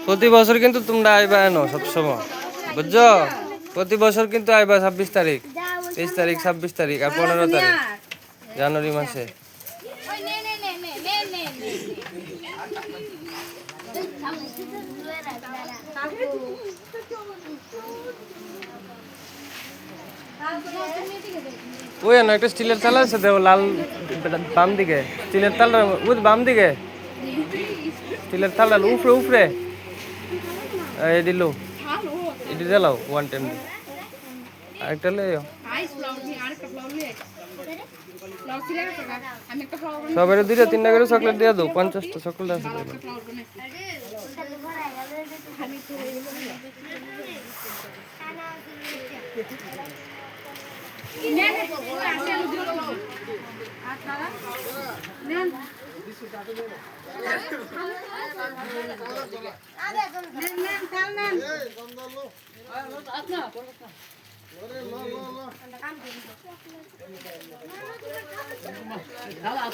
প্রতি বছর কিন্তু তোমরা আইবা এনো সবসময়, বুঝছো? প্রতি বছর কিন্তু আইবা 26 তারিখ, 23 তারিখ, 26 তারিখ আর 15 তারিখ জানুয়ারি মাসে। ওই না একটা স্টিলের থালা আছে দেখো, লাল বাম দিকে স্টিলের থালা, ওই বাম দিকে স্টিলের থালা উপরে উপরে এই দিলো, এটি দিলাও 1 টাইম আরেকটা লইও। সবাই 2-3টা করে চকলেট দিয়ে দাও, 50টা চকলেট আছে।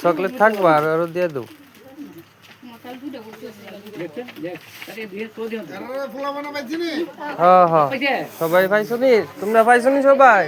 চকলেট থাকবা আর আরো দিয়ে দাও। হ্যাঁ হ্যাঁ সবাই পাইছো নি? তোমরা পাইছো নি সবাই?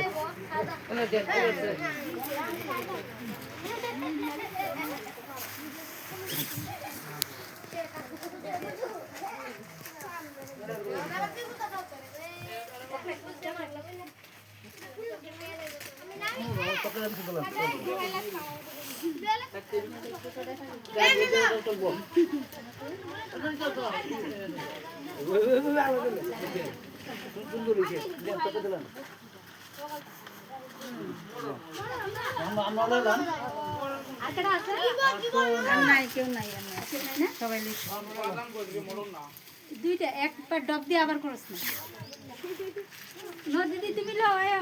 দুইটা একবার ডব দিয়ে আবার করছ না দিদি তুমি লো আয়া